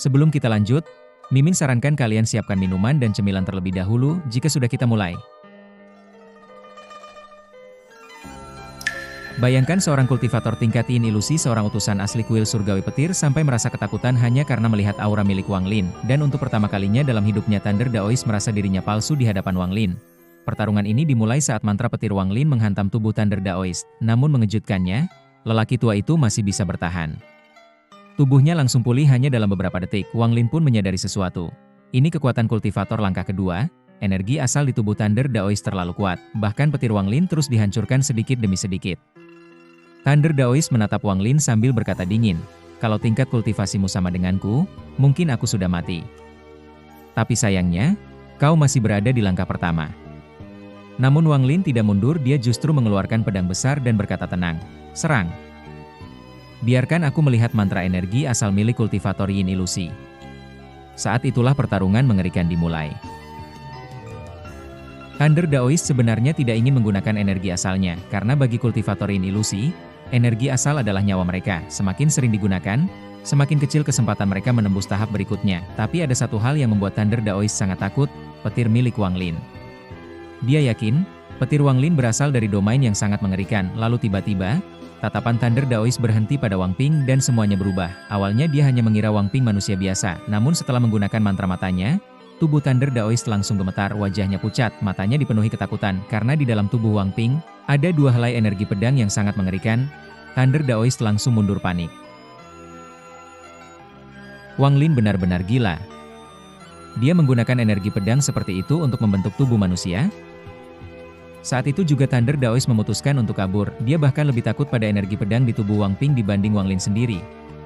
Sebelum kita lanjut, Mimin sarankan kalian siapkan minuman dan cemilan terlebih dahulu jika sudah kita mulai. Bayangkan seorang kultivator tingkat yin ilusi, seorang utusan asli kuil surgawi petir sampai merasa ketakutan hanya karena melihat aura milik Wang Lin, dan untuk pertama kalinya dalam hidupnya Thunder Daoist merasa dirinya palsu di hadapan Wang Lin. Pertarungan ini dimulai saat mantra petir Wang Lin menghantam tubuh Thunder Daoist, namun mengejutkannya, lelaki tua itu masih bisa bertahan. Tubuhnya langsung pulih hanya dalam beberapa detik. Wang Lin pun menyadari sesuatu. Ini kekuatan kultivator langkah kedua, energi asal di tubuh Thunder Daoist terlalu kuat, bahkan petir Wang Lin terus dihancurkan sedikit demi sedikit. Thunder Daoist menatap Wang Lin sambil berkata dingin, "Kalau tingkat kultivasimu sama denganku, mungkin aku sudah mati. Tapi sayangnya, kau masih berada di langkah pertama." Namun Wang Lin tidak mundur, dia justru mengeluarkan pedang besar dan berkata tenang, "Serang. Biarkan aku melihat mantra energi asal milik kultivator yin ilusi." Saat itulah pertarungan mengerikan dimulai. Thunder Daoist sebenarnya tidak ingin menggunakan energi asalnya, karena bagi kultivator yin ilusi, energi asal adalah nyawa mereka. Semakin sering digunakan, semakin kecil kesempatan mereka menembus tahap berikutnya. Tapi ada satu hal yang membuat Thunder Daoist sangat takut, petir milik Wang Lin. Dia yakin, petir Wang Lin berasal dari domain yang sangat mengerikan. Lalu tiba-tiba, tatapan Thunder Daoist berhenti pada Wang Ping dan semuanya berubah. Awalnya dia hanya mengira Wang Ping manusia biasa, namun setelah menggunakan mantra matanya, tubuh Thunder Daoist langsung gemetar, wajahnya pucat, matanya dipenuhi ketakutan, karena di dalam tubuh Wang Ping, ada dua helai energi pedang yang sangat mengerikan. Thunder Daoist langsung mundur panik. Wang Lin benar-benar gila. Dia menggunakan energi pedang seperti itu untuk membentuk tubuh manusia? Saat itu juga Thunder Daoist memutuskan untuk kabur, dia bahkan lebih takut pada energi pedang di tubuh Wang Ping dibanding Wang Lin sendiri.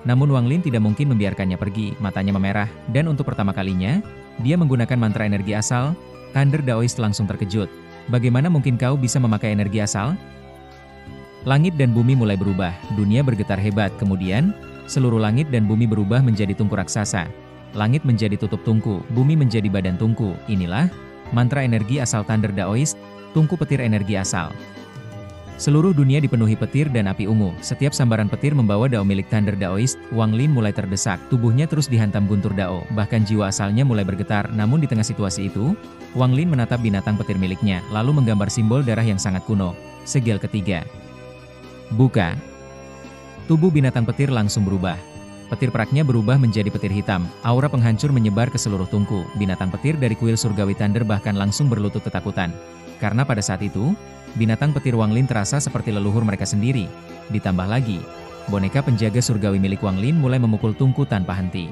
Namun Wang Lin tidak mungkin membiarkannya pergi, matanya memerah, dan untuk pertama kalinya, dia menggunakan mantra energi asal. Thunder Daoist langsung terkejut. "Bagaimana mungkin kau bisa memakai energi asal?" Langit dan bumi mulai berubah, dunia bergetar hebat, kemudian, seluruh langit dan bumi berubah menjadi tungku raksasa. Langit menjadi tutup tungku, bumi menjadi badan tungku. Inilah mantra energi asal Thunder Daoist, tungku petir energi asal. Seluruh dunia dipenuhi petir dan api ungu. Setiap sambaran petir membawa dao milik Thunder Daoist. Wang Lin mulai terdesak, tubuhnya terus dihantam guntur dao, bahkan jiwa asalnya mulai bergetar. Namun di tengah situasi itu, Wang Lin menatap binatang petir miliknya, lalu menggambar simbol darah yang sangat kuno. Segel ketiga. Buka. Tubuh binatang petir langsung berubah. Petir peraknya berubah menjadi petir hitam, aura penghancur menyebar ke seluruh tungku. Binatang petir dari kuil surgawi Thunder bahkan langsung berlutut ketakutan. Karena pada saat itu, binatang petir Wang Lin terasa seperti leluhur mereka sendiri. Ditambah lagi, boneka penjaga surgawi milik Wang Lin mulai memukul tungku tanpa henti.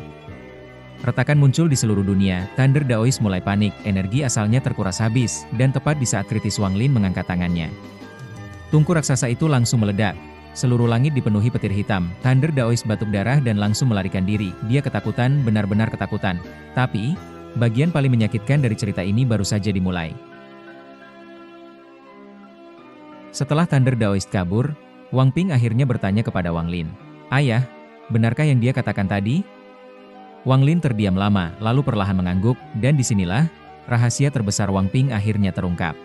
Retakan muncul di seluruh dunia, Thunder Daoist mulai panik, energi asalnya terkuras habis, dan tepat di saat kritis Wang Lin mengangkat tangannya. Tungku raksasa itu langsung meledak. Seluruh langit dipenuhi petir hitam. Thunder Daoist batuk darah dan langsung melarikan diri. Dia ketakutan, benar-benar ketakutan. Tapi, bagian paling menyakitkan dari cerita ini baru saja dimulai. Setelah Thunder Daoist kabur, Wang Ping akhirnya bertanya kepada Wang Lin, "Ayah, benarkah yang dia katakan tadi?" Wang Lin terdiam lama, lalu perlahan mengangguk, dan disinilah, rahasia terbesar Wang Ping akhirnya terungkap.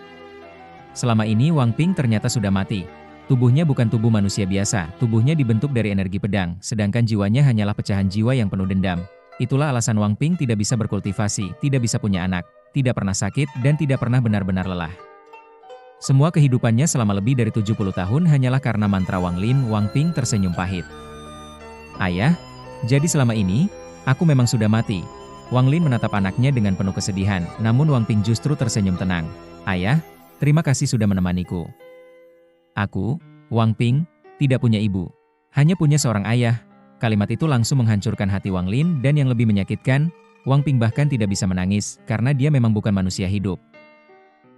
Selama ini Wang Ping ternyata sudah mati. Tubuhnya bukan tubuh manusia biasa, tubuhnya dibentuk dari energi pedang, sedangkan jiwanya hanyalah pecahan jiwa yang penuh dendam. Itulah alasan Wang Ping tidak bisa berkultivasi, tidak bisa punya anak, tidak pernah sakit, dan tidak pernah benar-benar lelah. Semua kehidupannya selama lebih dari 70 tahun hanyalah karena mantra Wang Lin. Wang Ping tersenyum pahit. "Ayah, jadi selama ini, aku memang sudah mati." Wang Lin menatap anaknya dengan penuh kesedihan, namun Wang Ping justru tersenyum tenang. "Ayah, terima kasih sudah menemaniku. Aku, Wang Ping, tidak punya ibu. Hanya punya seorang ayah." Kalimat itu langsung menghancurkan hati Wang Lin, dan yang lebih menyakitkan, Wang Ping bahkan tidak bisa menangis, karena dia memang bukan manusia hidup.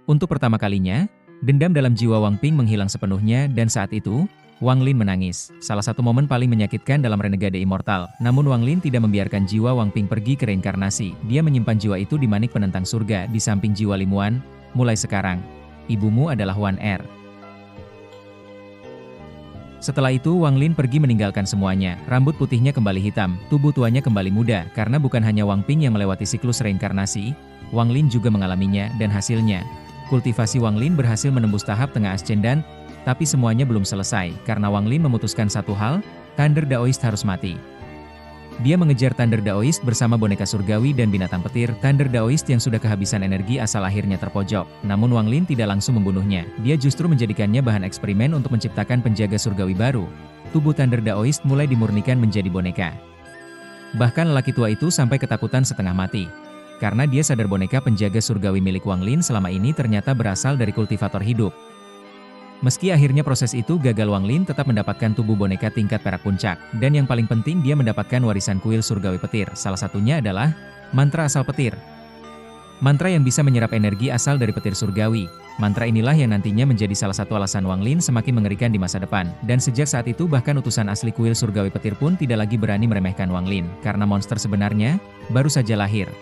Untuk pertama kalinya, dendam dalam jiwa Wang Ping menghilang sepenuhnya, dan saat itu, Wang Lin menangis. Salah satu momen paling menyakitkan dalam Renegade Immortal. Namun Wang Lin tidak membiarkan jiwa Wang Ping pergi ke reinkarnasi. Dia menyimpan jiwa itu di manik penentang surga, di samping jiwa Limuan. "Mulai sekarang, ibumu adalah Wan Er." Setelah itu Wang Lin pergi meninggalkan semuanya. Rambut putihnya kembali hitam, tubuh tuanya kembali muda, karena bukan hanya Wang Ping yang melewati siklus reinkarnasi, Wang Lin juga mengalaminya, dan hasilnya, kultivasi Wang Lin berhasil menembus tahap tengah ascendan. Tapi semuanya belum selesai, karena Wang Lin memutuskan satu hal, Thunder Daoist harus mati. Dia mengejar Thunder Daoist bersama boneka surgawi dan binatang petir. Thunder Daoist yang sudah kehabisan energi asal akhirnya terpojok. Namun Wang Lin tidak langsung membunuhnya. Dia justru menjadikannya bahan eksperimen untuk menciptakan penjaga surgawi baru. Tubuh Thunder Daoist mulai dimurnikan menjadi boneka. Bahkan lelaki tua itu sampai ketakutan setengah mati. Karena dia sadar boneka penjaga surgawi milik Wang Lin selama ini ternyata berasal dari kultivator hidup. Meski akhirnya proses itu gagal, Wang Lin tetap mendapatkan tubuh boneka tingkat perak puncak. Dan yang paling penting, dia mendapatkan warisan kuil surgawi petir. Salah satunya adalah mantra asal petir. Mantra yang bisa menyerap energi asal dari petir surgawi. Mantra inilah yang nantinya menjadi salah satu alasan Wang Lin semakin mengerikan di masa depan. Dan sejak saat itu bahkan utusan asli kuil surgawi petir pun tidak lagi berani meremehkan Wang Lin. Karena monster sebenarnya baru saja lahir.